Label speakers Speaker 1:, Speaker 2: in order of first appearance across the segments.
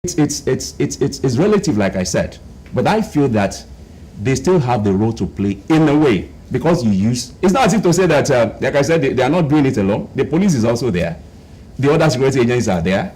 Speaker 1: it's relative, like I said, but I feel that they still have the role to play in a way, because it's not as if to say that, like I said, they are not doing it alone. The police is also there. The other security agencies are there.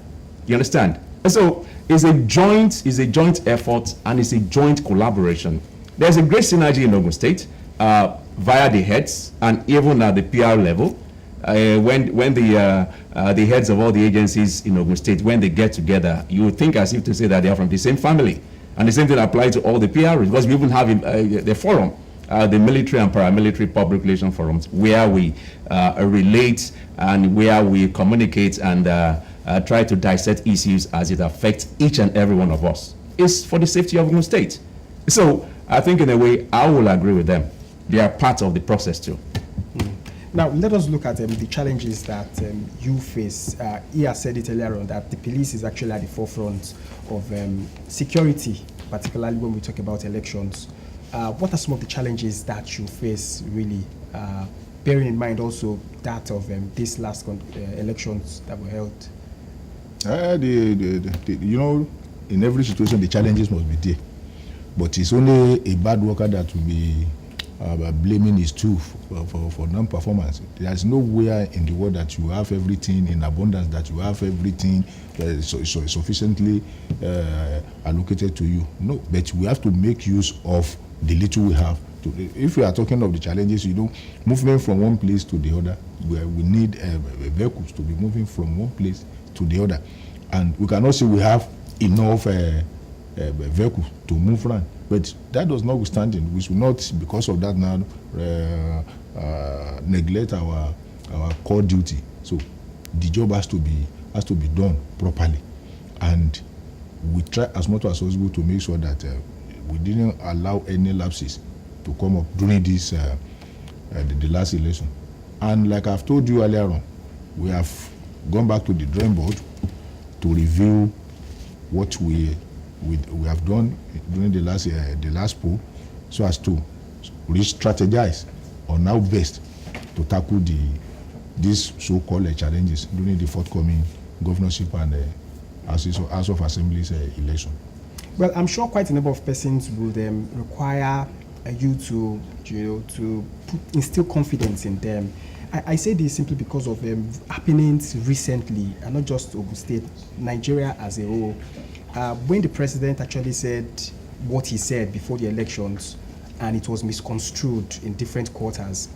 Speaker 1: You understand? And so it's a joint effort, and it's a joint collaboration. There's a great synergy in Ogun State via the heads and even at the PR level. When the heads of all the agencies in Ogun State, when they get together, you would think as if to say that they are from the same family. And the same thing applies to all the PRs, because we even have the forum, the military and paramilitary public relations forums, where we relate and where we communicate and try to dissect issues as it affects each and every one of us. It's for the safety of Ogun State. So I think in a way, I will agree with them. They are part of the process too.
Speaker 2: Now, let us look at the challenges that you face. He has said it earlier on that the police is actually at the forefront of security, particularly when we talk about elections. What are some of the challenges that you face, really, bearing in mind also that of these last elections that were held?
Speaker 3: You know, in every situation, the challenges must be there. But it's only a bad worker that will be blaming his tooth for non-performance. There's nowhere in the world that you have everything in abundance, that you have everything sufficiently allocated to you. No, but we have to make use of the little we have. If we are talking of the challenges, you know, movement from one place to the other, we need vehicles to be moving from one place to the other. And we cannot say we have enough vehicles to move around. But that does not withstanding. We should not, because of that now, neglect our core duty. So the job has to be done properly, and we try as much as possible to make sure that we didn't allow any lapses to come up during this the last election. And like I've told you earlier on, we have gone back to the drawing board to review what we have done during the last poll, so as to re-strategize on how best to tackle these so-called challenges during the forthcoming governorship and House of Assemblies election.
Speaker 2: Well, I'm sure quite a number of persons would require you to instill confidence in them. I say this simply because of happenings recently, and not just Ogun State, Nigeria as a whole. When the president actually said what he said before the elections, and it was misconstrued in different quarters.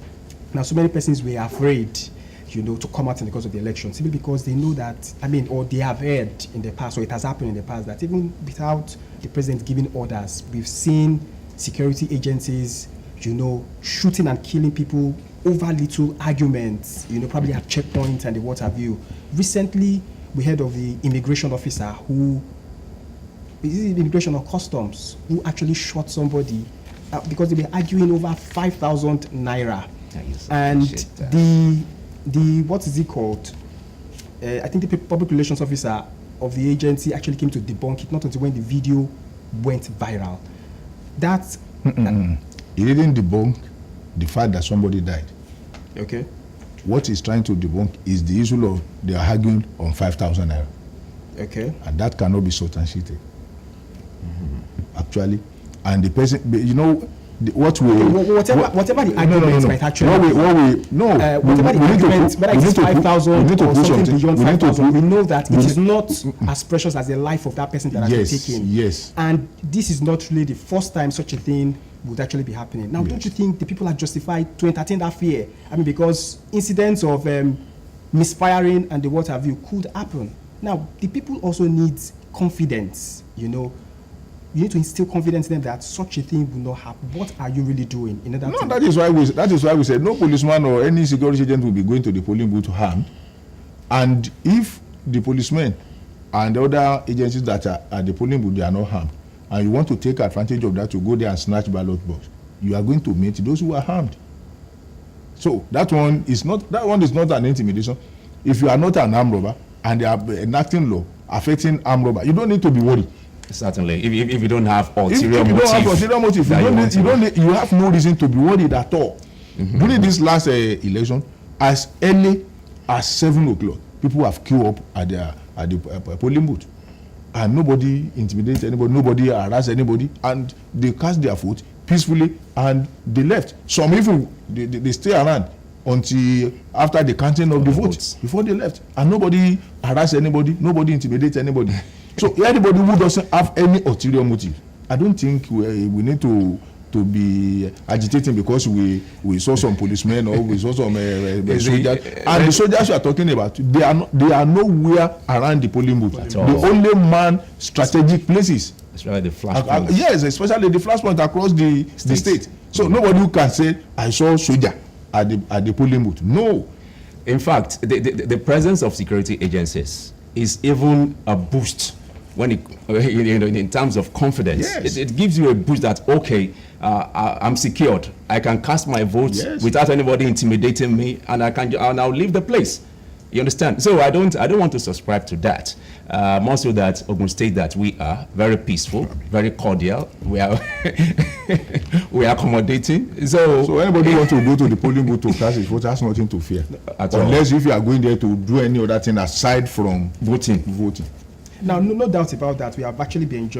Speaker 2: Now, so many persons were afraid, to come out in the course of the election, simply because they know that, or they have heard in the past, or it has happened in the past, that even without the president giving orders, we've seen security agencies, shooting and killing people over little arguments, probably at checkpoints and what have you. Recently, we heard of the immigration officer who, is it immigration or customs, who actually shot somebody because they were arguing over 5,000 naira. And the what is it called? I think the public relations officer of the agency actually came to debunk it, not until when the video went viral. That's
Speaker 3: he didn't debunk the fact that somebody died.
Speaker 2: Okay.
Speaker 3: What he's trying to debunk is the issue of they are arguing on 5,000 naira.
Speaker 2: Okay.
Speaker 3: And that cannot be substantiated. Actually, and the person,
Speaker 2: whatever the argument might actually whatever the argument, whether it's 5,000 or something beyond 5,000, we know that it is not as precious as the life of that person that has been taken.
Speaker 3: Yes.
Speaker 2: And this is not really the first time such a thing would actually be happening. Now, don't you think the people are justified to entertain that fear? Because incidents of misfiring and the what have you could happen. Now, the people also need confidence, You need to instill confidence in them that such a thing will not happen. What are you really doing in order to...
Speaker 3: That is why we said no policeman or any security agent will be going to the polling booth harmed. And if the policemen and the other agencies that are at the polling booth, they are not harmed, and you want to take advantage of that to go there and snatch ballot box, you are going to meet those who are harmed. So that one is not an intimidation. If you are not an armed robber and they are enacting law affecting armed robber, you don't need to be worried.
Speaker 1: Certainly, if you don't have ulterior motive,
Speaker 3: you have no reason to be worried at all. During this last election, as early as 7 o'clock, people have queued up at the polling booth, and nobody intimidates anybody, nobody harass anybody, and they cast their vote peacefully and they left. Some even they stay around until after the counting of the votes before they left, and nobody harass anybody, nobody intimidates anybody. So anybody who doesn't have any ulterior motive, I don't think we need to be agitating because we saw some policemen or we saw some soldiers. And the soldiers you are talking about, they are nowhere around the polling booth. They only man strategic places.
Speaker 1: Especially the flash points.
Speaker 3: Yes, especially the flash point across the state. So nobody who can say, I saw soldier at the polling booth. No.
Speaker 1: In fact, the presence of security agencies is even a boost when it, in terms of confidence.
Speaker 3: Yes.
Speaker 1: It gives you a boost that, okay, I'm secured. I can cast my vote without anybody intimidating me, and I'll leave the place. You understand? So I don't want to subscribe to that. More so that Ogun State that we are very peaceful, very cordial. We are we are accommodating. So
Speaker 3: anybody who wants to go to the polling booth to cast his vote has nothing to fear, unless if you are going there to do any other thing aside from voting.
Speaker 2: Now, no doubt about that. We have actually been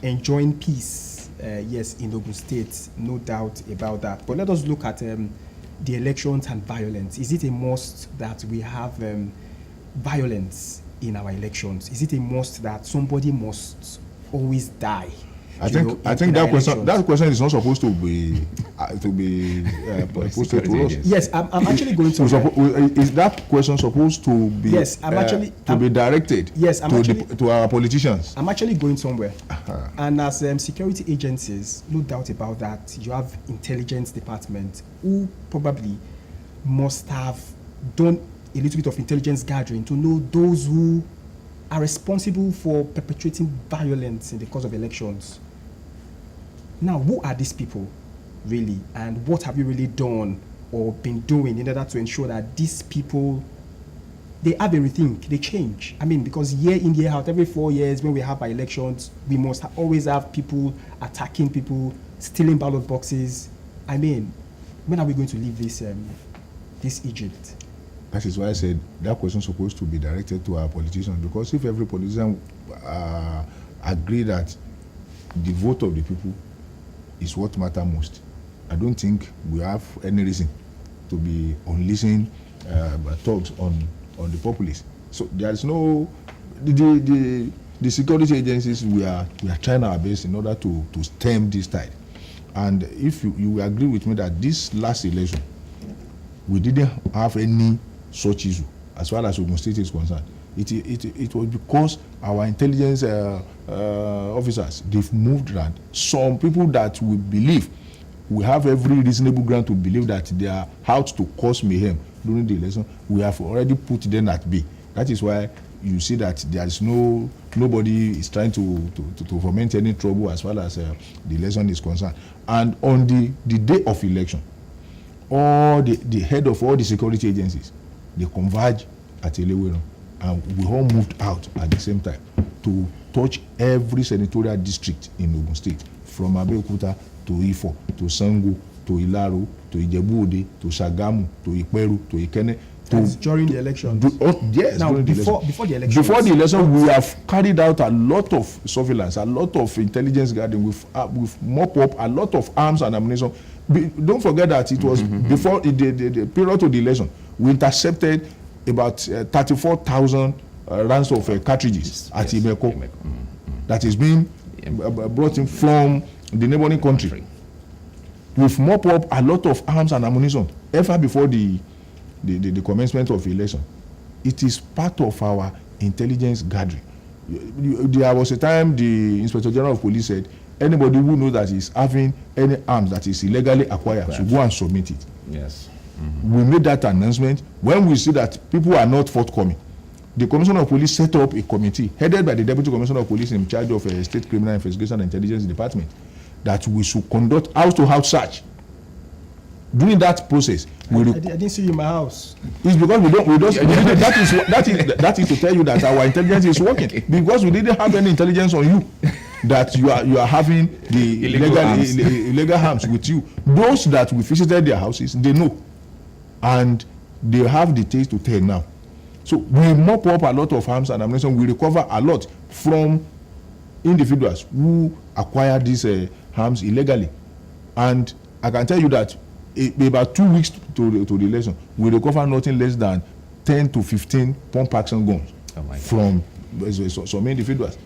Speaker 2: enjoying peace. Yes, in Ogun State, no doubt about that. But let us look at the elections and violence. Is it a must that we have violence in our elections? Is it a must that somebody must always die?
Speaker 3: I think that question is not supposed to be posted to us.
Speaker 2: Yes, I'm actually going to.
Speaker 3: Is that question supposed to be?
Speaker 2: Yes, I'm
Speaker 3: be directed.
Speaker 2: Yes,
Speaker 3: to our politicians.
Speaker 2: I'm actually going somewhere. And as security agencies, no doubt about that, you have intelligence department who probably must have done a little bit of intelligence gathering to know those who are responsible for perpetrating violence in the course of elections. Now, who are these people really, and what have you really done or been doing in order to ensure that these people, they have everything, they change? I mean, because year in, year out, every 4 years when we have our elections, we must always have people attacking people, stealing ballot boxes. I mean, when are we going to leave this Egypt?
Speaker 3: That is why I said that question is supposed to be directed to our politicians, because if every politician agree that the vote of the people is what matters most, I don't think we have any reason to be unleashing talks on the populace. So there is no the security agencies. We are trying our best in order to stem this tide. And if you agree with me that this last election we didn't have any such issue as far as Ogun State is concerned, it was because our intelligence officers, they've moved around. Some people that we believe, we have every reasonable ground to believe that they are out to cause mayhem during the election, we have already put them at bay. That is why you see that there is nobody is trying to foment any trouble as far as the election is concerned. And on the day of election, all the head of all the security agencies, they converge at Elewero, and we all moved out at the same time to touch every senatorial district in Ogun State, from Abeokuta to Ifo, to Sango, to Ilaro, to Ijebu-Ode, to Sagamu, to Iperu, to Ikene.
Speaker 2: During the election.
Speaker 3: Yes,
Speaker 2: now, before the election.
Speaker 3: Before the election, we have carried out a lot of surveillance, a lot of intelligence gathering. We've mopped up a lot of arms and ammunition. Don't forget that it was before the period of the election. We intercepted about 34,000 rounds of cartridges at Imeko that is being brought in from the neighboring country. We've mopped up a lot of arms and ammunition ever before the commencement of the election. It is part of our intelligence gathering. There was a time the Inspector General of Police said, anybody who knows that is having any arms that is illegally acquired should go and submit it.
Speaker 1: Yes.
Speaker 3: We made that announcement. When we see that people are not forthcoming, the Commissioner of Police set up a committee headed by the Deputy Commissioner of Police in charge of State Criminal Investigation and Intelligence Department, that we should conduct house-to-house search. During that process,
Speaker 2: I didn't see you in my house.
Speaker 3: It's because we don't. That is to tell you that our intelligence is working, because we didn't have any intelligence on you that you are having the illegal arms with you. Those that we visited their houses, they know, and they have the taste to tell now. So we mop up a lot of arms and ammunition. We recover a lot from individuals who acquire these arms illegally. And I can tell you that about 2 weeks to the election, we recover nothing less than 10 to 15 pump action guns from some individuals.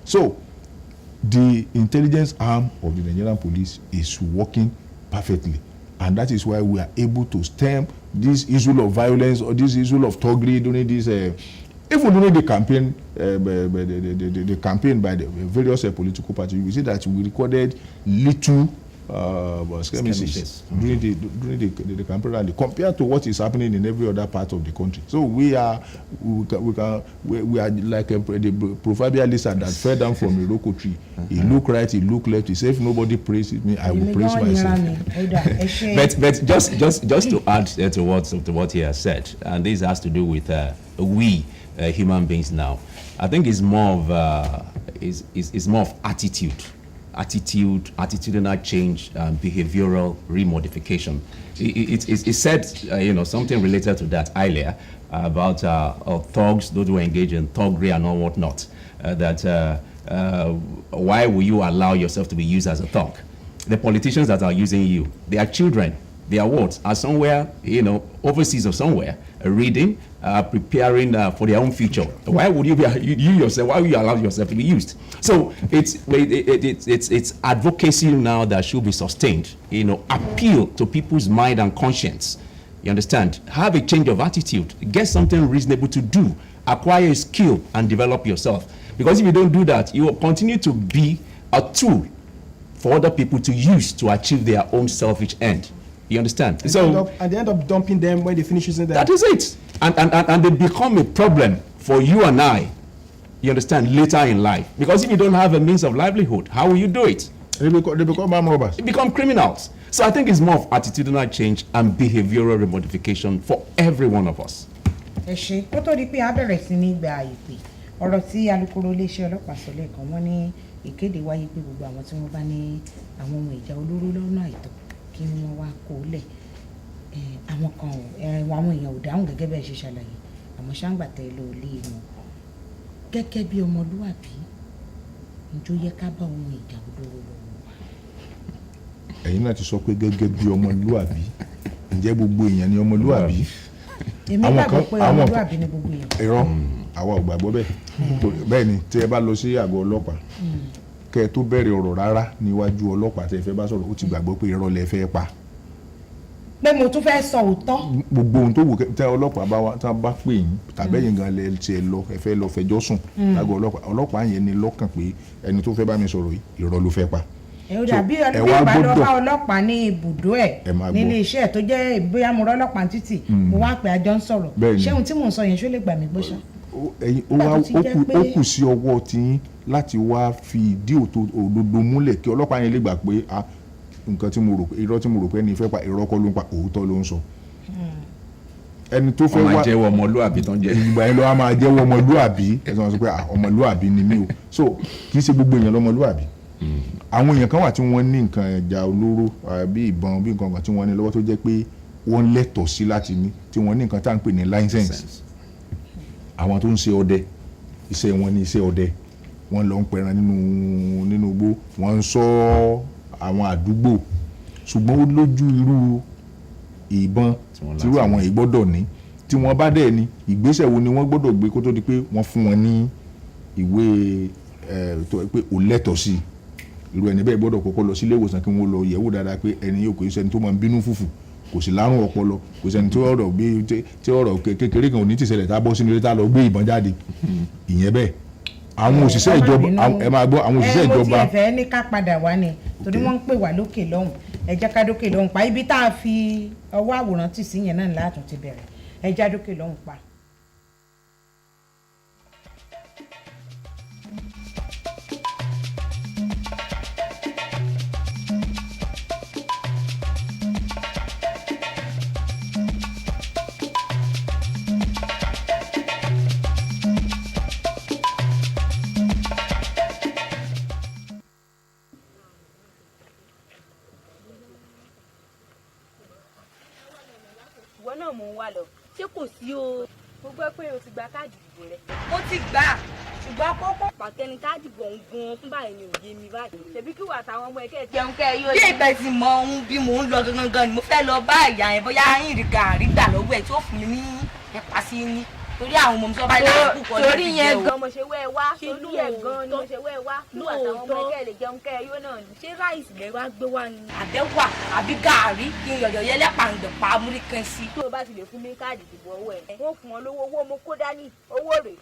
Speaker 3: So the intelligence arm of the Nigerian police is working perfectly, and that is why we are able to stem this issue of violence or this issue of thuggery during this even during the campaign the campaign by the various political parties. We see that we recorded little skirmishes during the campaign rally compared to what is happening in every other part of the country. So we are like the proverbial lizard that fell down from a roko tree. He look right, he look left. He said, if nobody praises me, I will praise myself.
Speaker 1: but just to add to what he has said, and this has to do with we human beings now. I think it's more of attitudinal change, behavioral remodification. It said, something related to that earlier about thugs, those who engage in thuggery and all whatnot. Why will you allow yourself to be used as a thug? The politicians that are using you, they are children. They are what? Are somewhere, overseas or somewhere, reading, preparing for their own future. Why would you yourself? Why will you allow yourself to be used? So it's advocacy now that should be sustained. Appeal to people's mind and conscience. You understand? Have a change of attitude. Get something reasonable to do. Acquire a skill and develop yourself. Because if you don't do that, you will continue to be a tool for other people to use to achieve their own selfish end. You understand?
Speaker 2: And they end up dumping them when they finish using them.
Speaker 1: That is it. And they become a problem for you and I, you understand, later in life. Because if you don't have a means of livelihood, how will you do it?
Speaker 3: They become armed robbers.
Speaker 1: They become criminals. So I think it's more of attitudinal change and behavioral remodification for every one of us.
Speaker 4: Ọ̀rọ̀ tí alukoro iléeṣẹ́ ọlọ́pàá sọ lẹ́ẹ̀kan, wọ́n ní ìkéde wáyé pé gbogbo àwọn tí wọ́n bá ní àwọn ohun ìjà olóró lọ́nà àìtọ́ kí wọ́n wá kó lẹ̀. Àwọn kan àwọn èèyàn ò dáhùn gẹ́gẹ́ bẹ́ẹ̀ ṣe ṣàlàyé, àmọ́ ṣáǹgbà tẹ́ lọ lé wọn gẹ́gẹ́ bí ọmọlúwàbí, ǹjọ́ yẹ ká bá ohun ìjà olóró lọ́wọ́ wa.
Speaker 3: Ẹ̀yin náà ti sọ pé gẹ́gẹ́ bí ọmọlúwàbí, ǹjẹ́ gbogbo èèyàn ni ọmọlúwàbí?
Speaker 4: Èmi gbàgbọ́ pé ọmọlúwàbí ni gbogbo èèyàn.
Speaker 3: Irọ́, àwa ò gbàgbọ́ bẹ́ẹ̀. Bẹ́ẹ̀ ni tí ẹ bá lọ sí àgọ́ ọlọ́pàá, kẹ́ ẹ tó bẹ̀rẹ̀ ọ̀rọ̀ rárá níwájú ọlọ́pàá tẹ́ ẹ fẹ́ bá sọ̀rọ̀, ó ti gbàgbọ́ pé irọ́ lẹ fẹ́ pa.
Speaker 4: Pé mo tún fẹ́ sọ òótọ́.
Speaker 3: Gbogbo ohun tó wù tẹ́ ọlọ́pàá bá pè yín tàbẹ́yìn gan lẹ ti ẹ fẹ́ lọ fẹjọ́ sùn lágọ̀ọ́ ọlọ́pàá yẹn ni lọ́kàn pé ẹni tó fẹ́ bá mi sọ̀rọ̀ yìí irọ́ ló fẹ́ pa.
Speaker 4: Ẹ ó dàbí ìbálòpá ọlọ́pàá ní ibùdó ẹ̀ nílé iṣẹ́ tó jẹ́ bóyá mo rọ́ ọlọ́pàá títì mo wá pé àjọ ń sọ̀rọ̀. Ṣé ohun tí mò ń sọ yẹn ṣó lè gbà mí gbóṣán?
Speaker 3: Ó kù sí ọwọ́ tiyín láti wá fi ìdí òdodo múlẹ̀ kí ọlọ́pàá yẹn lè gbà pé nǹkan tí mo rò pé irọ́ tí mo rò pé ẹni fẹ́ pa irọ́ kọ́ ló ń pa, òótọ́ ló ń sọ. Ẹni tó fẹ́ wá
Speaker 1: ọmọ jẹ́wọ́ ọmọlúwàbí tó ń jẹ́.
Speaker 3: Ìgbà yẹn ló wá máa jẹ́wọ́ ọmọlúwàbí ẹ̀sán sọ pé ọmọlúwàbí ni mí o. So kì í ṣe gbogbo èèyàn lọ́mọlúwàbí. Àwọn èèyàn kan wà tí wọ́n ní nǹkan ẹja olóró bí ìbọn bí nǹkan kan tí wọ́n ní lọ́wọ́ tó jẹ́ pé wọ́n lẹ́tọ̀ọ́ sí láti ní, tí wọ́n ní nǹkan tá à ń pè ní license. Àwọn tó ń ṣe ọdẹ, iṣẹ́ wọn ní iṣẹ́ ọdẹ, wọ́n lọ ń pẹran nínú igbó, wọ́n ń ṣọ́ àwọn àdúgbò, ṣùgbọ́n ó lójú irú ìbọn tí irú àwọn yìí gbọ́dọ̀ ní, tí wọ́n bá dẹ̀ ní ìgbésẹ̀ wo ni wọ́n gbọ́dọ̀ gbé kó tó di pé wọ́n fún wọn ní ìwé tó pé ò lẹ́tọ̀ọ́ sí. Irú ẹni bẹ́ẹ̀ gbọ́dọ̀ kọ́kọ́ lọ sí ilé ìwòsàn kí wọ́n lọ yẹ̀wò dáadáa pé ẹni yóò kò í ṣẹni tó máa ń bínú fùfù, kò sí lárùn ọpọlọ, kò sẹ́ni tí ọ̀rọ̀ kékeré kan ò ní tìṣẹlẹ̀ tá a bọ́ sínú ilé tá a lọ gbé ìbọn jáde. Ìyẹn bẹ́ẹ̀ àwọn òṣìṣẹ́ ìjọba ẹ máa gbọ́ àwọn òṣìṣẹ́ ìjọba.
Speaker 4: Mo ti ẹ̀fẹ́ ní ká padà wá ni torí wọ́n ń pè wá lókè lọ́hùn, ẹ jẹ́ ká dókè lọ́hùn pa ibi tá a fi ọwọ́ àwòrán tì sí yẹn náà látún ti bẹ̀rẹ̀, ẹ já dókè lọ́hùn pa.
Speaker 5: Mò ń wá lọ ṣé kò sí o. Mo gbọ́ pé o ti gba káàdì ìdìbò rẹ. Mo ti gbà ṣùgbọ́n kókó pàtẹ́ni káàdì bọ̀ ń gan fún báyìí ni òye mi báyìí ṣebí kí wà táwọn ọmọ ẹ̀kẹ́ jẹun kẹ́ yóò. bí ìgbà tí mo ń bí mò ń lọ gangan ni mo fẹ́ lọ bá ìyá yẹn bóyá yín rí gàrí gbà lọ́wọ́ ẹ̀ tí ó fún mi ní ẹ̀pà sí ní torí àwọn ọmọ mi sọ bá yà kú kọ́
Speaker 6: torí yẹn gan mo ṣe wẹ́ wá torí yẹn gan ni mo ṣe wẹ́ wá kí wà táwọn ọmọ ẹ̀kẹ́ lè jẹun kẹ́ yóò náà ni.
Speaker 5: ṣé ráìsì lẹ wá gbé wá ni. àbẹ́wà àbí gàrí kí n yọ̀yọ̀ yẹlẹ́ pàǹdọ̀ pa amúríkan sí.
Speaker 6: tó o bá ti lè fún mi káàdì ìdìbò ọwọ́ ẹ̀ wọ́n fún ọ lówó owó mo kó dání owó rèé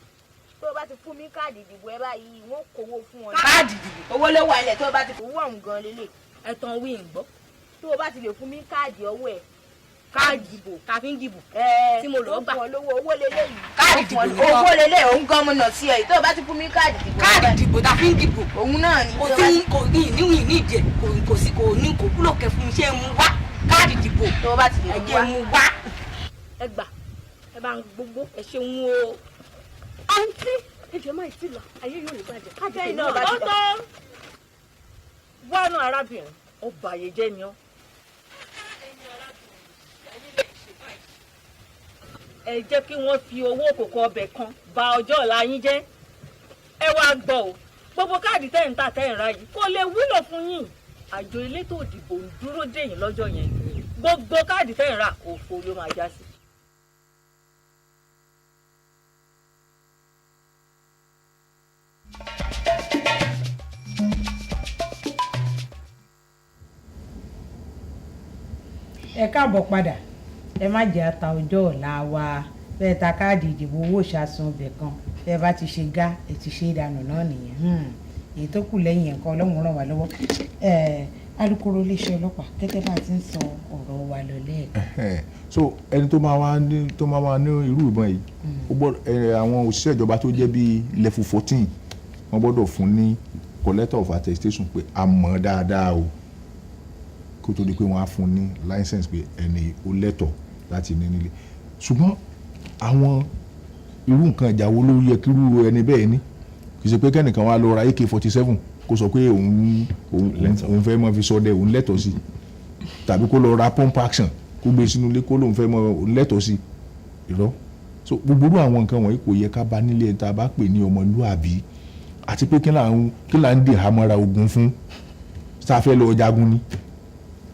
Speaker 6: tó o bá ti fún mi káàdì ìdìbò ẹ báyìí wọ́n kówó fún ọ.
Speaker 5: káàdì ìdìbò
Speaker 6: owó ló wà ilẹ̀ tó o bá ti fowó ọ̀hún gan lélẹ̀ ẹ̀tàn wí ń gbọ́ tó o bá ti lè fún mi káàdì ọwọ́ ẹ̀ káàdì ìdìbò
Speaker 5: tàbí ń dìbò
Speaker 6: tí mo lọ gbà owó lélẹ̀ yìí
Speaker 5: káàdì ìdìbò ni
Speaker 6: owó lélẹ̀ òun gan mo nà sí ẹ tó o bá ti fún mi káàdì ìdìbò
Speaker 5: káàdì ìdìbò tàbí ń dìbò
Speaker 6: òun náà ni
Speaker 5: kò sí kò ní ìníwìn ní ìjẹ kò sí kò ní kò kúlò kẹ fún iṣẹ́ mu wá káàdì ìdìbò
Speaker 6: tó o bá ti lè
Speaker 5: ẹ̀jẹ̀ mu wá.
Speaker 6: ẹ gbà ẹ bá ń gbogbo ẹ ṣeun o àǹtí ẹjọ máa ti lọ ayé yóò lè bàjẹ́ kájẹ́ iná ọba ti bá.
Speaker 7: wọnú arábìnrin ọba àyèjẹ ni ọ. ẹ jẹ́ kí wọ́n fi owó òkòkò ọbẹ̀ kan bà ọjọ́ ọ̀la yín jẹ́. ẹ wá gbọ́ o gbogbo káàdì tẹ́ ń tà tẹ́ ń ra yìí kò lè wúlò fún yín. àjọ elétò òdìbò ń dúró dè yín lọ́jọ́ yẹn gbogbo káàdì tẹ́ ń ra òfo ló máa já sí.
Speaker 4: ẹ káàbọ̀ padà ẹ má jẹ́ ata ọjọ́ ọ̀la wa bẹ́ẹ̀ ta káàdì ìdìbò owó ìṣàsùn ọbẹ̀ kan bẹ́ẹ̀ bá ti ṣe gá ẹ ti ṣe ìdànù náà nìyẹn èyí tó kù lẹ́yìn ẹ̀kọ́ ọlọ́run ràn wá lọ́wọ́ alukoro iléeṣẹ́ ọlọ́pàá gẹ́gẹ́ bá a ti ń sọ ọ̀rọ̀ wa lọ lẹ́ẹ̀kan.
Speaker 3: so ẹni tó máa wá ní irú ìbọn yìí ó gbọ́dọ̀ àwọn òṣìṣẹ́ ìjọba tó jẹ́ bíi level 14 wọ́n gbọ́dọ̀ fún ní collector of attestation pé a mọ̀ dáadáa o kó tó di pé wọ́n á fún ní license pé ẹni ó lẹ́tọ̀ọ́ láti ní nílé ṣùgbọ́n àwọn irú nǹkan ìjà wo ló yẹ kírú ẹni bẹ́ẹ̀ ní kì í ṣe pé kẹ́nìkan wá lọ ra AK-47 kó sọ pé òun fẹ́ mọ́ fi ṣọdẹ òun lẹ́tọ̀ọ́ sí tàbí kó lọ ra pump action kó gbé sínú ilé kó lóun fẹ́ mọ́ òun lẹ́tọ̀ọ́ sí irọ́ so gbogbo àwọn nǹkan wọ̀nyí kò yẹ ká bá nílé tá a bá pè ní ọmọlúàbí àti pé kí là ń dè hámọ́ra ogun fún sáfẹ́ lọ jagun ni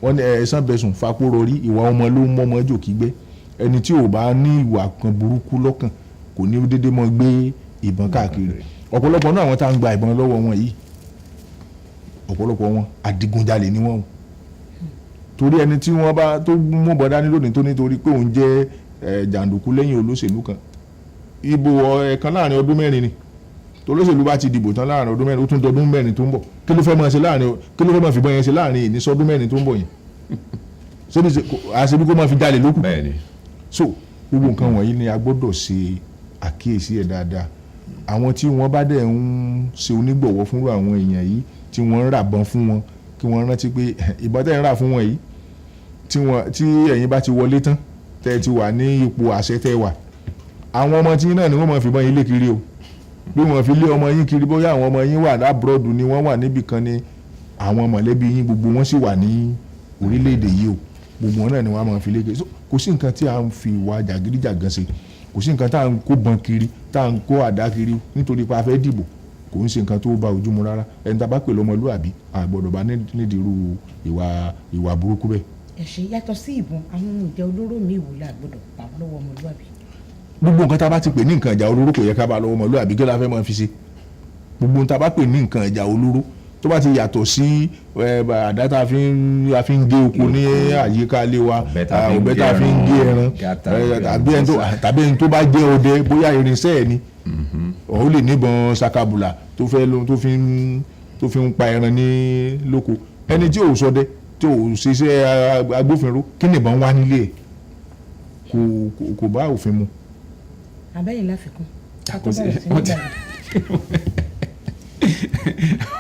Speaker 3: wọ́n ní ẹ̀sán bẹ̀sùn fapóró rí ìwà ọmọ ló ń mọ́mọ́ jò kígbẹ́ ẹni tí ò bá ní ìwà kan burúkú lọ́kàn kò ní dédé mọ́ gbé ìbọn káàkiri ọ̀pọ̀lọpọ̀ náà àwọn tá à ń gba ìbọn lọ́wọ́ wọn yìí ọ̀pọ̀lọpọ̀ wọn adigunjalè ni wọ́n torí ẹni tí wọ́n bá tó mú bọ́ dání lónìí tó nítorí pé òun jẹ́ jàǹdùkú lẹ́yìn olóṣèlú kan ìbò ẹ̀kan láàrin ọdún mẹ́rin ni olóṣèlú bá ti dìbò tán láàrin ọdún mẹ́rin ó tún dọdún mẹ́rin tó ń bọ̀ kí ló fẹ́ máa fìbọn yẹn ṣe láàrin ìníṣọ́dún mẹ́rin tó ń bọ̀ yẹn àṣebí kó máa fi jalè lókù so gbogbo nǹkan wọ̀nyí ni a gbọ́dọ̀ ṣe àkíyèsí ẹ̀ dáadáa àwọn tí wọ́n bá dẹ̀ ń ṣe onígbọ̀wọ́ fún àwọn èèyàn yìí tí wọ́n ń ràbọn fún wọn kí wọ́n rántí pé ìbọn tẹ́ ń rà fún wọn yìí tí ẹ̀yin bá ti wọlé tán tẹ́ ti wà ní ipò àṣẹ tẹ́ wà àwọn ọmọ tí náà ni wọ́n máa fìbọn yìí lé kiri o bí wọ́n fi lé ọmọ yín kiri bóyá àwọn ọmọ yín wà lábúròdù ni wọ́n wà níbì kan ni àwọn mọ̀lẹ́bí yín gbogbo wọn sì wà ní orílẹ̀-èdè yìí o gbogbo wọn náà ni wọ́n máa fi lé kiri kò sí nǹkan tí a ń fi ìwà jàgídíjàgan ṣe kò sí nǹkan tá à ń kó bọn kiri tá à ń kó àdá kiri nítorí pé a fẹ́ dìbò kò ń ṣe nǹkan tó bá ojú mu rárá ẹni tá a bá pè lọ́mọlúàbí a gbọ́dọ̀ bá nídìí irú ìwà burúkú bẹ́ẹ̀.
Speaker 4: ẹ ṣe yàtọ̀ sí ìbọn àwọn ohun ìjà olóró mi wò la gbọ́dọ̀ pa lọ́wọ́ ọmọlúàbí.
Speaker 3: gbogbo nǹkan tá a bá ti pè ní nǹkan ìjà olóró kò yẹ ká bá lọ́wọ́ ọmọlúàbí kí la fẹ́ máa fi ṣe gbogbo nǹkan tá a bá pè ní nǹkan ìjà olóró tó bá ti yàtọ̀ sí àdá tá a fi ń gé oko ní àyíká ilé wa ọ̀bẹ tá a fi ń gé ẹran tàbí ẹni tó bá jẹ́ ọdẹ bóyá irinṣẹ́ ẹ̀ ni ó lè níbọn sakabula tó fi ń pa ẹran ní lóko ẹni tí ò ṣọdẹ tí ò ṣiṣẹ́ agbófinró kí nìbọn wá nílé ẹ̀ kò bá òfin mu.
Speaker 4: abẹ́yìn láfikún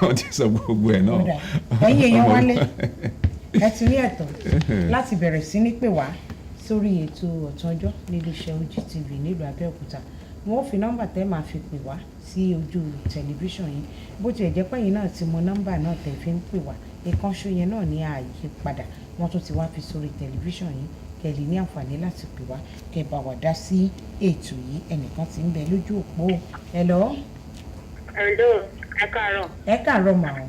Speaker 1: wọ́n ti sọ gbogbo ẹ̀ náà.
Speaker 4: ẹ̀yin èèyàn wálé ẹ ti ní ẹ̀tọ́ láti bẹ̀rẹ̀ sí ní pè wá sórí ètò ọ̀tún ọjọ́ nílùú iṣẹ́ OGTV nílùú Abẹ́òkúta wọn ò fi nọ́mbà tẹ́ máa fi pè wá sí ojú tẹlifíṣàn yìí bó tiẹ̀ jẹ́ pẹ́yìn náà ti mọ nọ́mbà náà tẹ́ fi ń pè wá ìkànṣó yẹn náà ní ààyè padà wọ́n tún ti wá fi sórí tẹlifíṣàn yìí kẹ́ lè ní àǹfààní láti pè wá kẹ́ bá wà dá sí ètò yìí ẹnìkan tí ń bẹ lójú òpó hello.
Speaker 8: Hello, ẹ káàárọ̀.
Speaker 4: Ẹ káàárọ̀ mà o.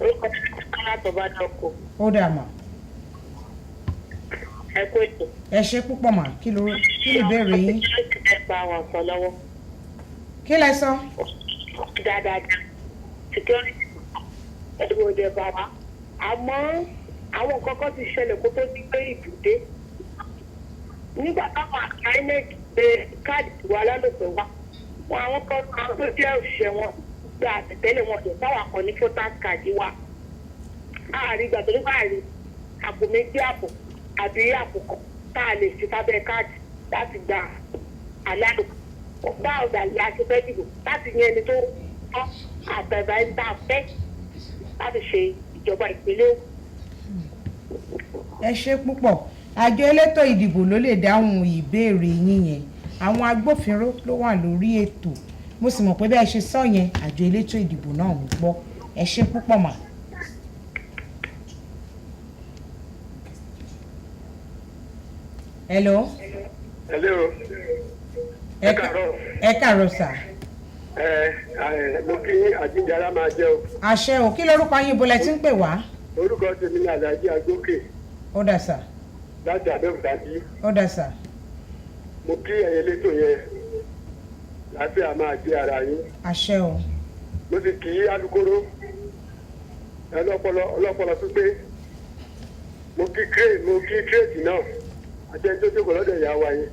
Speaker 8: Orúkọ mi ni Kọ́lá tó bá dọ́kọ̀.
Speaker 4: Ó dà mà.
Speaker 8: Ẹ kú ètò.
Speaker 4: Ẹ ṣé púpọ̀ mà. Kí ló ìbéèrè yín?
Speaker 8: Ẹ bá wọn sọ lọ́wọ́.
Speaker 4: Kí lẹ sọ?
Speaker 8: Dáadáa. Security ẹ̀dùn òde bàbá. Àmọ́ àwọn nǹkan kan ti ṣẹlẹ̀ kó tó ti gbé ìbùdé. Nígbà táwọn INEC gbé káàdì tiwa lálòpẹ̀ wá. Wọn àwọn kan àwọn tó jẹ́ òṣìṣẹ́ wọn gba àtẹ̀tẹ́lẹ̀ wọn jẹ́ táwọn kan ní voters card wa. Àárín ìgbà tó ní báyìí àpò méjì àpò àbí àpò kan tá a lè fi sábẹ́ káàdì láti gba àlálò. Bá ọ̀dà ìyá ṣe fẹ́ dìbò láti yan ẹni tó tọ́ àtẹ̀bà ẹni tá a fẹ́ láti ṣe ìjọba ìpínlẹ̀ Ògùn.
Speaker 4: Ẹ ṣé púpọ̀. Àjọ elétò ìdìbò ló lè dáhùn ìbéèrè yín yẹn. Àwọn agbófinró ló wà lórí ètò. Mo sì mọ̀ pé bẹ́ẹ̀ ṣe sọ yẹn àjọ elétò ìdìbò náà ń gbọ́. Ẹ ṣé púpọ̀ mà. Hello.
Speaker 9: Hello. Ẹ káàárọ̀.
Speaker 4: Ẹ káàárọ̀ sà.
Speaker 9: Mo kí àjíǹdára máa jẹ́ o.
Speaker 4: Àṣẹ o, kí lorúkọ yín ibo lẹ ti ń pè wá?
Speaker 9: Orúkọ tèmi ní Àlàájì Agbókè
Speaker 4: Ó dà sà.
Speaker 9: láti Abẹ́òkúta bí.
Speaker 4: Ó dà sà.
Speaker 9: Mo kí ẹ̀yin elétò yẹn láti máa jẹ́ ara yín.
Speaker 4: Àṣẹ o.
Speaker 9: Mo sì kí alukoro ọlọ́pọlọ pípé. Mo kí kírètì náà àti ẹni tó jókòó lọ́dọ̀ ìyá wa yẹn.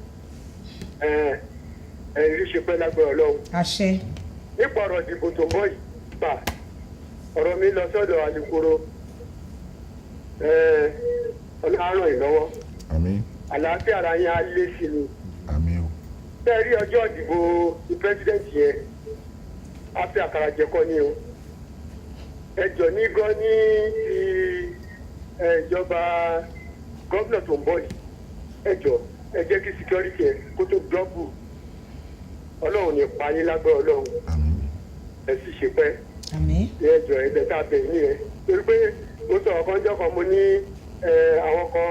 Speaker 9: Ẹ̀rí ṣe pẹ́ lágbára Ọlọ́run.
Speaker 4: Àṣẹ.
Speaker 9: Nípa ọ̀rọ̀ ìdìbò tó ń bọ̀ yìí pa ọ̀rọ̀ mi lọ sọ́dọ̀ alukoro ọlọ́run ìlọ́wọ́
Speaker 3: àmín
Speaker 9: àlàáfíà ara yẹn á lé sí ni.
Speaker 3: àmín o.
Speaker 9: bẹ́ẹ̀ rí ọjọ́ ìdìbò ti pírẹ́sidẹ́ǹtì yẹn á fi àkàrà jẹ̀kọ́ ni o. ẹjọ́ ní gan ní ti ìjọba gómìnà tó ń bọ̀ yìí ẹjọ́ ẹ jẹ́ kí security yẹn kó tó dọ́bù ọlọ́run ní payé lágbára Ọlọ́run ẹ sì ṣe pẹ́ ní ẹjọ́ ẹ̀dẹ̀ tá a bẹ̀ yín yẹn torí pé mo sọ̀rọ̀ kan jọ́ kan mo ní àwọn kan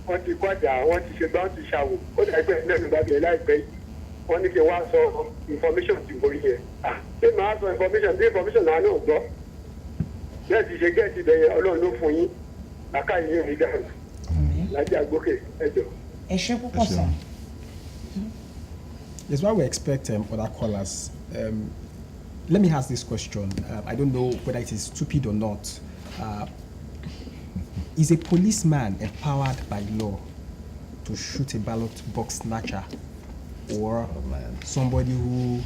Speaker 9: wọ́n ti kọjá wọ́n ti ṣe gbá wọ́n ti ṣàwò ó dà ẹgbẹ́ náà ló bá bẹ̀rẹ̀ láìpẹ́ yìí wọ́n ní kí n wá sọ information ti borí yẹn ṣé màá sọ information náà náà gbọ́ bẹ́ẹ̀ ti ṣe gẹ́ẹ̀tì bẹ̀yẹn Ọlọ́run ló fún yín làkà yín ò ní dàrú Lájí Agbókè ẹjọ́.
Speaker 4: Ẹ ṣé púpọ̀ sàn.
Speaker 2: Yes, while we expect other callers, let me ask this question. I don't know whether it is stupid or not. Is a policeman empowered by law to shoot a ballot box snatcher or somebody who,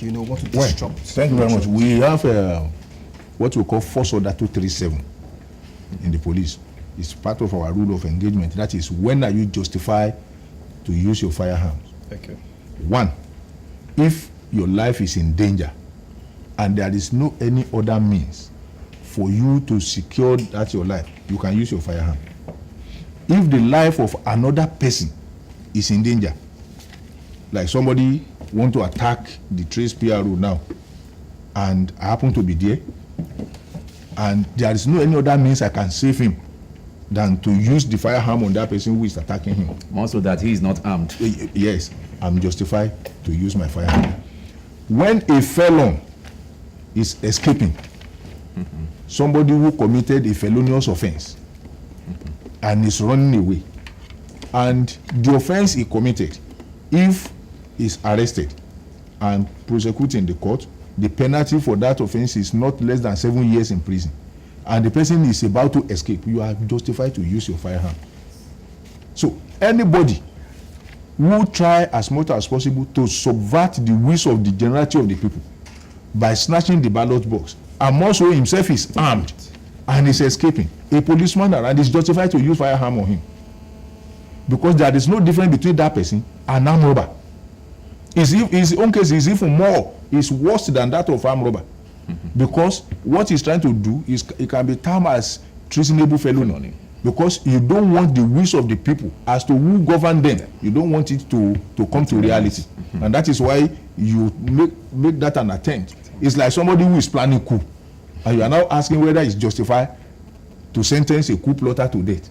Speaker 2: want to disrupt?
Speaker 3: Thank you very much. We have what we call Force Order 237 in the police. It's part of our rule of engagement. That is, when are you justified to use your firearms?
Speaker 2: Okay.
Speaker 3: One, if your life is in danger and there is no any other means for you to secure that your life, you can use your firearm. If the life of another person is in danger, like somebody want to attack the Trace PRO now and I happen to be there and there is no any other means I can save him than to use the firearm on that person who is attacking him.
Speaker 1: Also that he is not armed.
Speaker 3: Yes, I'm justified to use my firearm. When a felon is escaping, somebody who committed a felonious offense and is running away, and the offense he committed, if is arrested and prosecuted in the court, the penalty for that offense is not less than 7 years in prison, and the person is about to escape, you are justified to use your firearm. So anybody who try as much as possible to subvert the wish of the generality of the people by snatching the ballot box, and also himself is armed and is escaping, a policeman around is justified to use firearm on him, because there is no difference between that person and armed robber. His own case is even more, is worse than that of armed robber, because what he's trying to do is it can be termed as treasonable felony, because you don't want the wish of the people as to who govern them, you don't want it to come to reality, and that is why you make that an attempt. It's like somebody who is planning coup and you are now asking whether it's justified to sentence a coup plotter to death.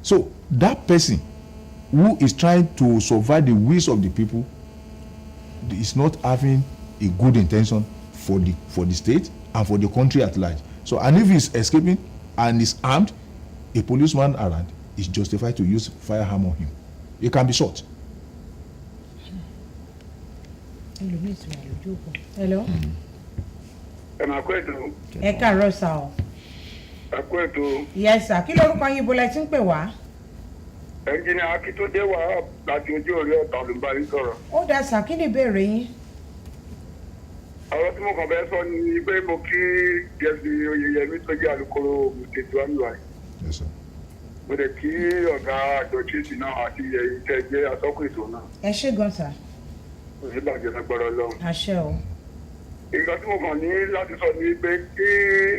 Speaker 3: So that person who is trying to survive the wish of the people is not having a good intention for the state and for the country at large. So, and if he's escaping and is armed, a policeman around is justified to use firearm on him. He can be shot.
Speaker 4: Hello.
Speaker 9: ẹ máa kó ètò.
Speaker 4: Ẹ káàárọ̀ sà o.
Speaker 9: ẹ kó ètò.
Speaker 4: Yes sir, kí lorúkọ yín bọ́lá tí ń pè wá?
Speaker 9: ẹnjìnìá Akíntúndé wà láti ojú orí ọ̀tá ló ń bá yín sọ̀rọ̀.
Speaker 4: Ó dá sà, kí ni ìbéèrè yín?
Speaker 9: ọ̀rọ̀ tí mo kàn fẹ́ sọ ni pé mo kí jẹ́sí Oyèyẹmí tó jẹ́ alukoro ètò àmìwá yìí.
Speaker 3: Yes, sir.
Speaker 9: mo lè kí ọ̀gá àjọ chiefs náà àti ìtẹ̀jẹ́ atọ́kùn ètò náà.
Speaker 4: Ẹ ṣé gan sà.
Speaker 9: kò sí bàjẹ́ lágbára lọ.
Speaker 4: Àṣẹ o.
Speaker 9: ìgbà tí mo kàn ní láti sọ ni pé kí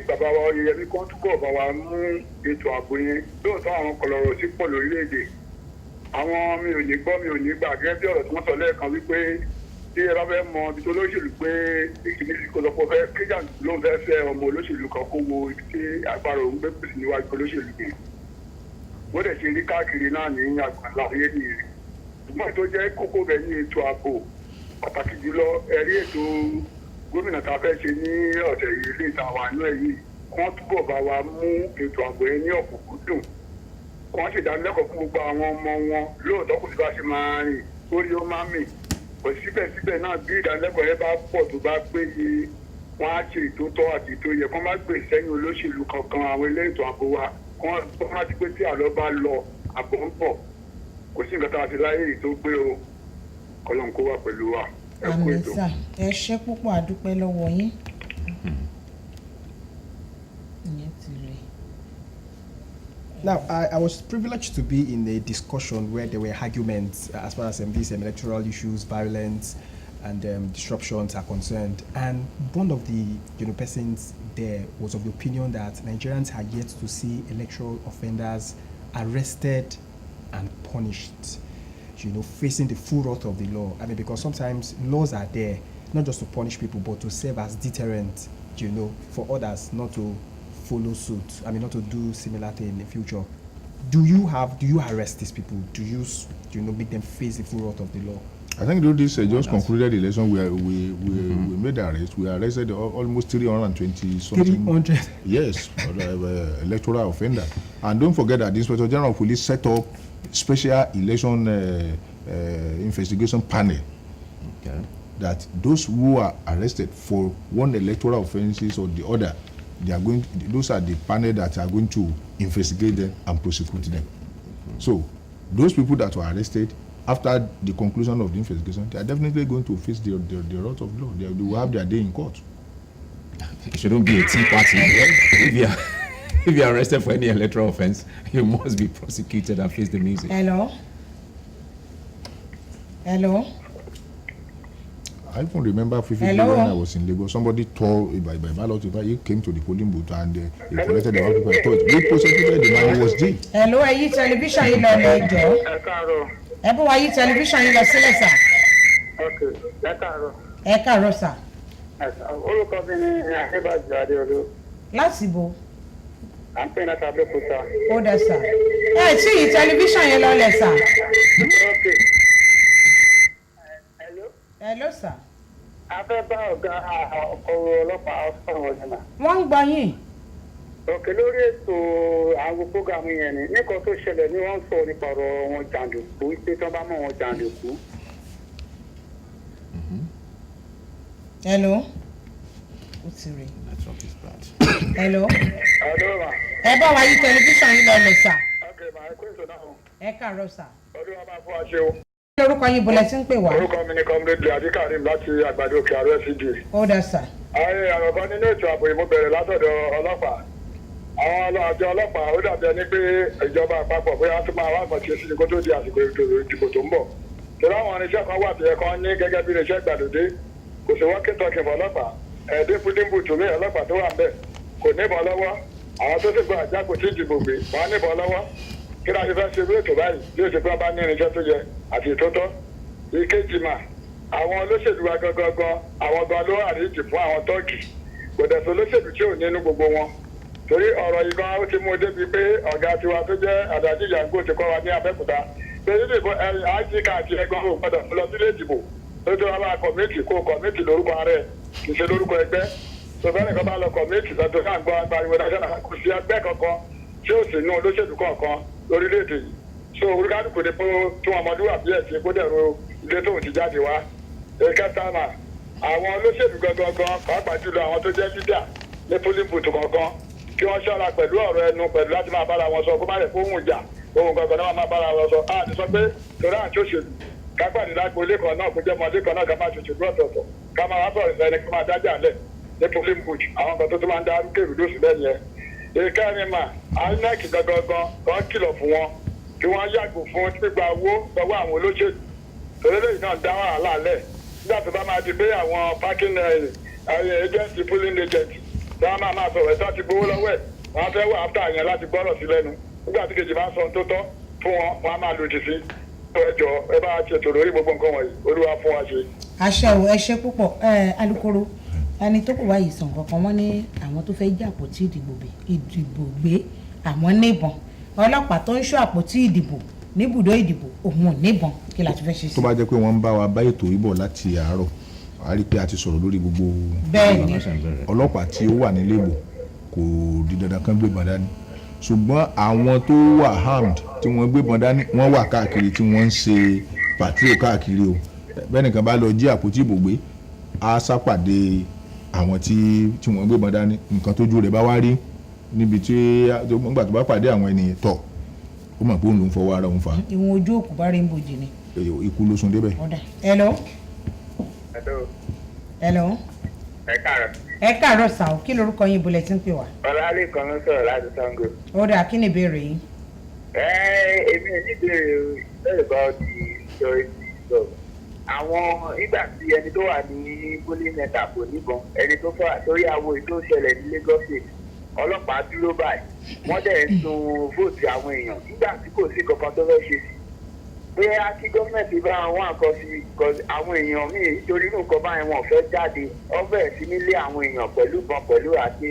Speaker 9: bàbá wa Oyèyẹmí kan túbọ̀ bá wa mú ètò ààbò yẹn lóòótọ́ àwọn kọlọ̀rọ̀ sí pọ̀ lórílẹ̀‐èdè àwọn mi ò ní gbọ́ mi ò ní gbà gẹ́gẹ́ bí ọ̀rọ̀ tí wọ́n sọ lẹ́ẹ̀kan wípé tí ẹ bá fẹ́ mọ ibi tó lóṣèlú pé ìkíní kọlọ́pọ̀ fẹ́ kéjà ló ń fẹ́ fẹ́ ọmọ olóṣèlú kan kó wo ibi tí agbára òun gbé pèsè níwájú olóṣèlú yẹn bó dẹ̀ ṣe rí káàkiri náà ní àgbàlá ayé nìyẹn ṣùgbọ́n tó jẹ́ kókó bẹ̀ ní ètò ààbò pàtàkì jùlọ ẹ̀rí ètò gómìnà tá a fẹ́ ṣe ní ọ̀sẹ̀ yìí lè ta wà nú ẹ̀ yìí wọ́n túbọ̀ bá wa mú ètò ààbò yẹn ní ọ̀kúnkúndùn wọ́n sì dánilẹ́kọ̀ọ́ fún gbogbo àwọn ọmọ wọn lóòótọ́ kò sí bá ṣe máa rìn lórí ó máa mì kò síbẹ̀síbẹ̀ náà bí ìdánilẹ́kọ̀ọ́ yẹn bá pọ̀ tó bá péye wọ́n á ṣe ìtótọ́ àti ìtó yẹ kó má gbè sẹ́yìn olóṣèlú kankan àwọn elétò ààbò wa kó má ti pé tí àlọ́ bá lọ àbọ̀ ń bọ̀ kò sí nǹkan tá a ti láyé èyí tó gbé o Ọlọ́run kó wà pẹ̀lú wa ẹ kú ètò.
Speaker 4: Àmín sà, ẹ ṣé púpọ̀ àdúpẹ́ lọ́wọ́ yín.
Speaker 2: Now, I was privileged to be in a discussion where there were arguments as far as these electoral issues, violence, and disruptions are concerned. And one of the persons there was of the opinion that Nigerians had yet to see electoral offenders arrested and punished, facing the full wrath of the law. I mean, because sometimes laws are there not just to punish people, but to serve as deterrent, for others not to follow suit. I mean, not to do similar thing in the future. Do you arrest these people? Do you make them face the full wrath of the law?
Speaker 3: I think though this just concluded the election, we made the arrest. We arrested almost 320 something.
Speaker 2: 300.
Speaker 3: Yes, electoral offender. And don't forget that the Inspector General of Police set up special election investigation panel.
Speaker 1: Okay.
Speaker 3: That those who are arrested for one electoral offences or the other, those are the panel that are going to investigate them and prosecute them. So those people that were arrested after the conclusion of the investigation, they are definitely going to face the wrath of law. They will have their day in court.
Speaker 1: It shouldn't be a tea party. If you are arrested for any electoral offense, you must be prosecuted and face the music.
Speaker 4: Hello.
Speaker 3: I even remember vividly when I was in Lagos, somebody tore by ballot paper. He came to the polling booth and he collected the ballot paper. We prosecuted the man who was jailed.
Speaker 4: Hello, ẹ yí tẹlifíṣàn yìí lọ lẹ jọ.
Speaker 9: ẹ káàárọ̀.
Speaker 4: Ẹ bá wa yí tẹlifíṣàn yìí lọ sílẹ̀ sà.
Speaker 9: ok ẹ káàárọ̀.
Speaker 4: Ẹ káàárọ̀ sà.
Speaker 9: orúkọ mi ni Adébájọ Adéolú.
Speaker 4: Láti bo.
Speaker 9: à ń pè ní Abẹ́òkúta.
Speaker 4: Ó dẹ sà. Ẹ tí yí tẹlifíṣàn yìí lọ lẹ sà.
Speaker 9: ok.
Speaker 4: Hello sà.
Speaker 9: a fẹ́ bá ọ̀gá ọkọ̀ ọlọ́pàá sọ̀rọ̀ ọ̀dùnà.
Speaker 4: Wọ́n ń gbọ́ yín.
Speaker 9: òkè lórí ètò àwọn prógámù yẹn ni nǹkan tó ṣẹlẹ̀ ni wọ́n ń sọ nípa ọ̀rọ̀ wọn jàǹdùkú wípé tí wọ́n bá mọ̀ wọn jàǹdùkú.
Speaker 4: Hello. Ó ti rí.
Speaker 1: Network is bad.
Speaker 4: Hello.
Speaker 9: ọ̀dọ́ wa.
Speaker 4: Ẹ bá wa yí tẹlifíṣàn yìí lọ lẹ sà.
Speaker 9: ok màá kó ètò náà.
Speaker 4: Ẹ káàárọ̀ sà.
Speaker 9: ọdún wa máa fún wa ṣe o.
Speaker 4: Kí lorúkọ yín bọ́lẹ̀ tí ń pè wá?
Speaker 9: orúkọ mi ni comrade Adikarim láti Àgbàdo Òkè Àrò FCD.
Speaker 4: Ó dẹ sà.
Speaker 9: ayé àròkọ nínú ètò ààbò ìmú bẹ̀rẹ̀ látọ̀dọ̀ ọlọ́pàá àwọn àjọ ọlọ́pàá ó dàbí ẹni pé ìjọba àpapọ̀ bóyá tó máa wá nǹkan tí ó sì kó tó di àsìkò ìdìbò tó ń bọ̀ torí àwọn irinṣẹ́ kan wà tó yẹ kán ní gẹ́gẹ́ bí irinṣẹ́ ìgbàlódé kò sí wọ́n kìtọ̀kì fún ọlọ́pàá ẹ̀ẹ́dẹ́gbùdìbù tùmí ọlọ́pàá tó wà ń bẹ̀ kò níbọn lọ́wọ́ àwọn tó sì gba àjákò tí ìdìbò gbé wọ́n níbọn lọ́wọ́ kí láti fẹ́ ṣe wéètò báyìí bí ó ṣe pé wọ́n bá ní irinṣẹ́ tó yẹ àti ìtótọ́ ìkejì mà àwọn olóṣèlú wa gangan àwọn gan ló àríjì fún àwọn tọ́ọ̀gì kò dẹ̀ tó olóṣèlú tí ò nínú gbogbo wọn torí ọ̀rọ̀ yìí gan ó ti mú débi pé ọ̀gá tiwa tó jẹ́ Àdàjì Yàngó ti kọ́ wa ní Abẹ́òkúta pé nínú ìbò IC káàdì ẹ̀gbọ́n ò gbọ́dọ̀ lọ sílé ìdìbò ó tó wá bá kọ̀mẹ́tì kó kọ̀mẹ́tì lórúkọ ààrẹ kì í ṣe lórúkọ ẹgbẹ́ tó bẹ́ẹ̀ nìkan bá lọ kọ̀mẹ́tì lọ́dún ká ń gbọ́ agbáriwo dáadáa kò sí ẹgbẹ́ kankan tí ó sì nú olóṣèlú kankan lórílẹ̀‐èdè yìí so oríkàdùkù ni tí wọn mọdún àbí ẹ̀sìn kó dẹ̀rọ ilé tóun ti jáde wá ẹ̀kẹta náà àwọn olóṣèlú gangan pàápàá jùlọ àwọn tó jẹ́ lídà ní polling booth kankan kí wọ́n ṣọ́ra pẹ̀lú ọ̀rọ̀ ẹnu pẹ̀lú láti máa bára wọn sọ kó má lè fóhùn ìjà ohun gangan náà máa bára wọn sọ àti sọ pé torí àti òṣèlú kápẹ́ni lágbo ilé kan náà kó jẹ́ ọmọdé kan náà ká máa ṣòṣèlú ọ̀tọ̀ọ̀tọ̀ ká máa wá bọ̀rẹ̀ sẹ́ni kí máa dájà lẹ̀ ní polling booth àwọn kan tó tún máa ń dá rúkèrú lóṣù lẹ́yìn ẹ̀. ìkẹrin mà inec gangan kan kìlọ̀ fún wọn kí wọ́n yàgò fún gbígba owó lọ́wọ́ àwọn olóṣèlú torí lẹ́yìn náà dá wàhálà lẹ̀ nígbà tó bá máa di pé àwọn parking agency polling agent tí wọ́n máa sọ̀rọ̀ ẹ̀sán ti gbowó lọ́wọ́ ẹ̀ wọ́n fẹ́ wà áfítà yẹn láti gbọ́rọ̀ sí lẹ́nu nígbà tí kejì bá ń sọ ohun tó tọ́ fún wọn wọ́n á máa lòdì sí ẹjọ́ ẹ bá ṣètò lórí gbogbo nǹkan wọ̀nyí olúwa fún wa ṣe.
Speaker 4: àṣẹ ò ẹ ṣe púpọ̀ alukoro ẹni tó kù wá yìí sàn kankan wọ́n ní àwọn tó fẹ́ jà àpótí ìdìbò gbé àwọn níbọn ọlọ́pàá tó ń ṣọ́ àpótí ìdìbò níbùdó ìdìbò òun ò níbọn kí la ti fẹ́ ṣe sí.
Speaker 3: tó bá jẹ́ pé wọ́n ń bá wa bá ètò ìbọ̀ láti àárọ̀ a rí i pé a ti sọ̀rọ̀ lórí gbogbo
Speaker 4: bẹ́ẹ̀ni
Speaker 3: ọlọ́pàá tí ó wà nílé ìbò kò di dandan kan gbébọn dání ṣùgbọ́n àwọn tó wà armed tí wọ́n gbébọn dání wọ́n wà káàkiri tí wọ́n ń ṣe patrol káàkiri o bẹ́ẹ̀ nìkan bá lọ jí àpótí ìbò gbé á sápàdé àwọn tí wọ́n gbébọn dání nǹkan tójú rẹ̀ bá wá rí níbi tí nígbà tó bá pàdé àwọn ènìyàn tọ̀ ó mọ̀ pé òun ló ń fọwọ́ ara òun fà á.
Speaker 4: ìwọ̀n ojú òkú bá rí ń bòjì ni.
Speaker 3: ikú ló sún débẹ̀.
Speaker 4: hello. hello. ẹ káàárọ̀ sà ó kí lorúkọ yín bolẹ̀ tí ń pè wá.
Speaker 10: ọlálẹ́kan ló sọ̀rọ̀ láti sango.
Speaker 4: ó dà kí ni ìbéèrè yín.
Speaker 10: èmi ò ní ìbéèrè bá ọtí security job. àwọn ìgbà tí ẹni tó wà ní bullying mẹ́ta kò níbọn ẹni tó fà torí àwọn ètò ìṣẹ̀lẹ̀ ní Lagos State ọlọ́pàá dúró báyìí wọ́n dẹ̀ ń sun vóòtù àwọn èèyàn nígbà tí kò sí kankan tó fẹ́ ṣe sí bóyá kí gọ́ọ̀mẹ̀ntì bá wọn àkọ́ sí àwọn èèyàn míì nítorí inú nǹkan báyìí wọn fẹ́ jáde wọ́n bẹ̀rẹ̀ sí nílé àwọn èèyàn pẹ̀lú ìbọn pẹ̀lú àáké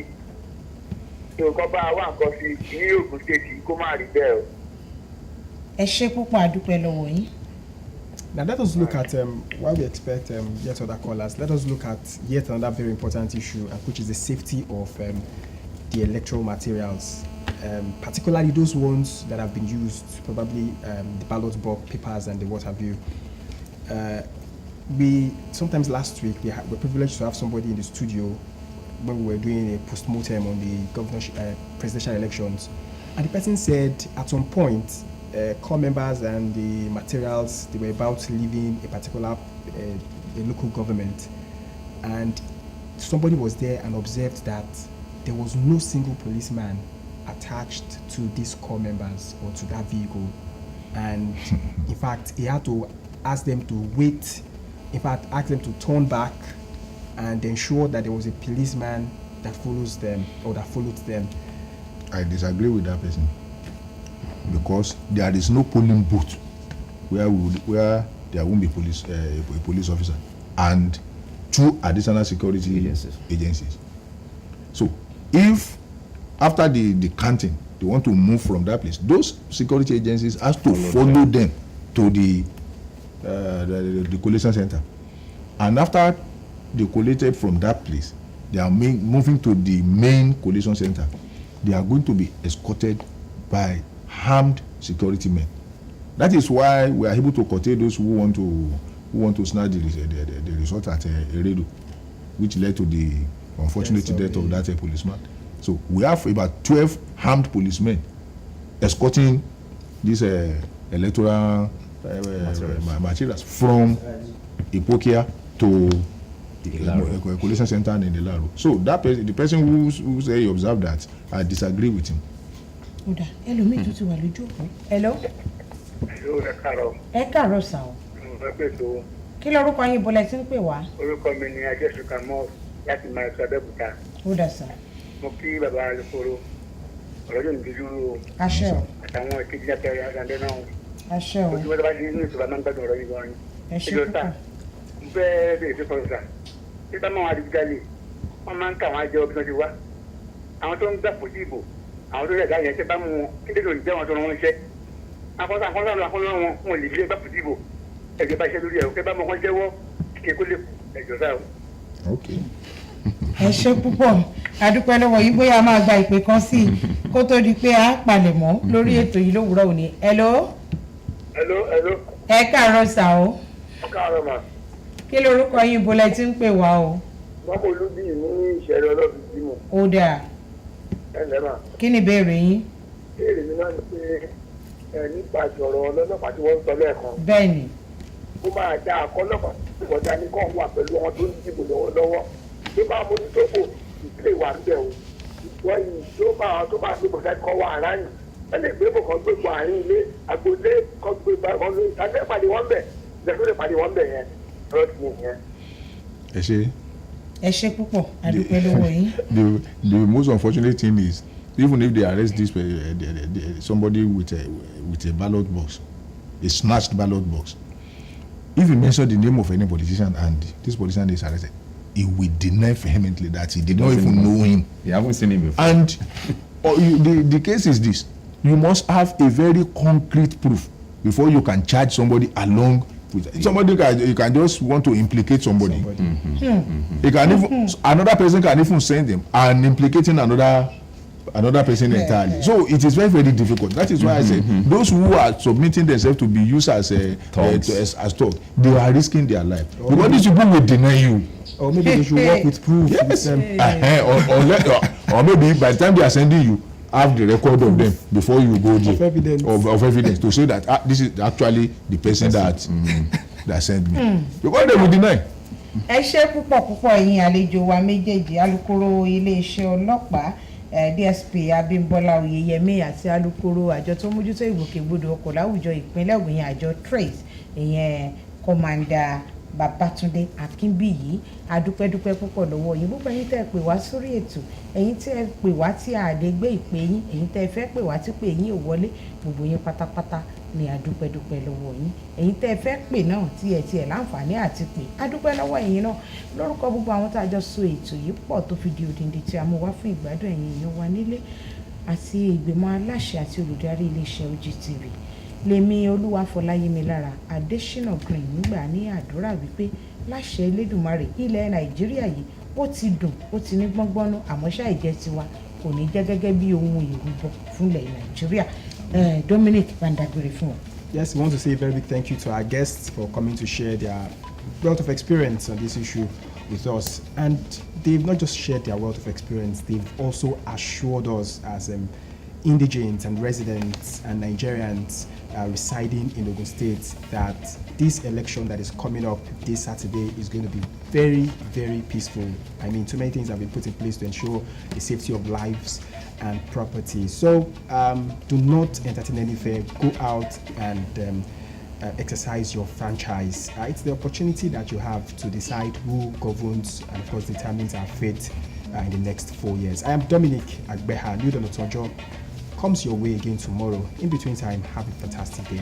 Speaker 10: tí nǹkan bá wọn àkọ́ sí ní Ògùn State kó má rí bẹ́ẹ̀ o.
Speaker 4: ẹ ṣé púpọ̀ àdúpẹ́ lọ́wọ́ yín.
Speaker 2: Now let us look at, while we expect yet other callers, let us look at yet another very important issue, which is the safety of the electoral materials, particularly those ones that have been used, probably the ballot box papers and the what have you. We sometimes last week we were privileged to have somebody in the studio when we were doing a post-mortem on the governorship, presidential elections, and the person said at some point core members and the materials, they were about leaving a particular a local government, and somebody was there and observed that there was no single policeman attached to these core members or to that vehicle, and in fact he had to ask them to wait, in fact ask them to turn back and ensure that there was a policeman that follows them or that followed them.
Speaker 3: I disagree with that person, because there is no polling booth where there won't be a police officer and 2 additional security agencies. So if after the counting they want to move from that place, those security agencies has to follow them to the collation center, and after they collated from that place, they are moving to the main collation center. They are going to be escorted by armed security men. That is why we are able to curtail those who want to snatch the result at Eredo, which led to the unfortunate death of that policeman. So we have about 12 armed policemen escorting these electoral materials from Ipokia to the collation center in the Laro. So that the person who say he observed that, I disagree with him.
Speaker 4: Oda, ẹlòmíì tó ti wà lójú òpó. Hello.
Speaker 10: ẹ káàárọ̀.
Speaker 4: Ẹ káàárọ̀ sà o.
Speaker 10: ẹ pè tó.
Speaker 4: Kí lorúkọ yín bọ́lẹ̀ tí ń pè wá?
Speaker 10: Orúkọ mi ni Ajẹ́sùkà mọ́ láti máa sọ Abẹ́òkúta.
Speaker 4: Ó dà sà.
Speaker 10: Mo kí bàbá alukoro ọ̀rọ̀ yóò ní dúró.
Speaker 4: Àṣẹ o.
Speaker 10: Àtàwọn ìkejì àtẹ̀rẹ̀ àgàndẹ́ náà.
Speaker 4: Àṣẹ o.
Speaker 10: Ojú wọn bá dín ní ìtura máa ń gbádùn ọ̀rọ̀ yìí gan-an.
Speaker 4: Ẹ ṣé púpọ̀.
Speaker 10: Mo fẹ́ bèrè fún kọ́ńtà. Tí bá máa wà digitalì, wọ́n máa ń kà wọ́n àjọ bí wọ́n ti wá. Àwọn tó ń gbà pò sí ìbò, àwọn tó rẹ̀ dá yẹn ṣe bá mú wọn, kí lè lòdì jẹ́ wọn tó rán wọn iṣẹ́. Akọ́sọ́ wọn ò lè fi gbà pò sí ìbò. Ẹ̀jẹ̀ bá iṣẹ́ lórí ẹ̀ kẹ́ bá mọ wọn jẹ́wọ́
Speaker 9: ké kó lè ẹ̀jọ̀ sáà.
Speaker 3: Okay.
Speaker 4: ẹ ṣe púpọ̀ adúpẹ́ lọ́wọ́ yìí bóyá a máa gba ìpè kan sí i kó tó di pé a palẹ̀ mọ́ lórí ètò yìí lówùúrọ̀ òní. hello. ẹ káàárọ̀ sà o.
Speaker 9: káàárọ̀ mà.
Speaker 4: kí lorúkọ yín ibo lẹ ti ń pè wá o.
Speaker 9: mọ́kò olúbí ní ìṣẹ̀lẹ̀ ọlọ́run tí mo.
Speaker 4: ó dáa.
Speaker 9: ẹ ǹlẹ́ mà.
Speaker 4: kí ni ìbéèrè yín.
Speaker 9: ìbéèrè mi náà ni pé nípa ìṣòro ọlọ́pàá tí wọ́n ń sọ lẹ́ẹ̀kan.
Speaker 4: bẹ́ẹ̀ni.
Speaker 9: ó máa dá akọ́lọ́pàá tí wọ́n dání kọ́ wà pẹ̀lú wọn tó ń dìbò lọ́wọ́lọ́wọ́ tó bá mójútó kò ìdílé wà ń bẹ̀ o wọ́n yìí tó máa gbé bọ̀dá kọ́ wà aráyìn wọ́n lè gbé bọ̀kan gbé bọ̀ àárín ilé agbolé kọ́ gbé bọ̀ lórí ìtajà pàdé wọ́n bẹ̀ ìjẹ́sọ́ lè pàdé wọ́n bẹ̀ yẹn lọ́ọ́ ti yẹn.
Speaker 4: ẹ ṣe púpọ̀ adúpẹ́ lọ́wọ́ yín.
Speaker 3: The most unfortunate thing is even if they arrest this somebody with a ballot box, a snatched ballot box, if you mention the name of any politician and this politician is arrested, he will deny vehemently that he did not even know him.
Speaker 1: You haven't seen him before.
Speaker 3: And the case is this: you must have a very concrete proof before you can charge somebody along with somebody. You can just want to implicate somebody. You can even another person can even send them and implicating another person entirely. So it is very, very difficult. That is why I say those who are submitting themselves to be used as thugs, they are risking their life. Because these people will deny you.
Speaker 2: Or maybe they should work with proof.
Speaker 3: Yes. Or maybe by the time they are sending you, have the record of them before you go there. Of evidence to say that this is actually the person that sent me. Because they will deny.
Speaker 4: ẹ ṣe púpọ̀ ẹ̀yin àlejò wa méjèèjì alukoro iléeṣẹ́ ọlọ́pàá DSP Abímbọ́lá Oyèyẹmí àti alukoro àjọ tó mójútó ìgbòkègbodò ọkọ̀ láwùjọ ìpínlẹ̀ Ògùn àjọ trace ìyẹn kọ́mándà Babátúndé Akínbíyì adúpẹ́dúpẹ́ púpọ̀ lọ́wọ́ yín gbogbo ẹ̀yin tẹ́ ẹ pè wá sórí ètò ẹ̀yin tẹ́ ẹ pè wá tí a lè gbé ìpè yín ẹ̀yin tẹ́ ẹ fẹ́ pè wá tí pè yín ò wọlé gbogbo yín pátápátá ni adúpẹ́dúpẹ́ lọ́wọ́ yín ẹ̀yin tẹ́ ẹ fẹ́ pè náà tí ẹ láǹfààní àti pè adúpẹ́ lọ́wọ́ ẹ̀yin náà lórúkọ gbogbo àwọn tá a jọ so ètò yìí pọ̀ tó fi di òdìndín tí a mú wá fún ìgbádùn ẹ̀yin èèyàn wa nílé àti ìgbìmọ̀ aláṣẹ àti olùdarí iléeṣẹ́ OGTV lèmi Olúwafọláyẹmílára Adésínà Green nígbà ní àdúrà wípé láṣẹ Elédùmarè ilẹ̀ Nàìjíríà yìí ó ti dùn ó ti ní gbọ́ngbọ́nú àmọ́ ṣáà ìjẹ́ tiwa kò ní jẹ́ gẹ́gẹ́ bí ohun ìrúbọ fúnlẹ̀ Nàìjíríà. Dominic Bandagbere fún wọn.
Speaker 2: Yes, we want to say a very big thank you to our guests for coming to share their wealth of experience on this issue with us. And they've not just shared their wealth of experience, they've also assured us as indigents and residents and Nigerians residing in Ogun State that this election that is coming up this Saturday is going to be very, very peaceful. I mean, too many things have been put in place to ensure the safety of lives and property. So do not entertain any fear. Go out and exercise your franchise. It's the opportunity that you have to decide who governs and, of course, determines our fate in the next 4 years. I am Dominic Agbeha. Newdawn comes your way again tomorrow. In between time, have a fantastic day.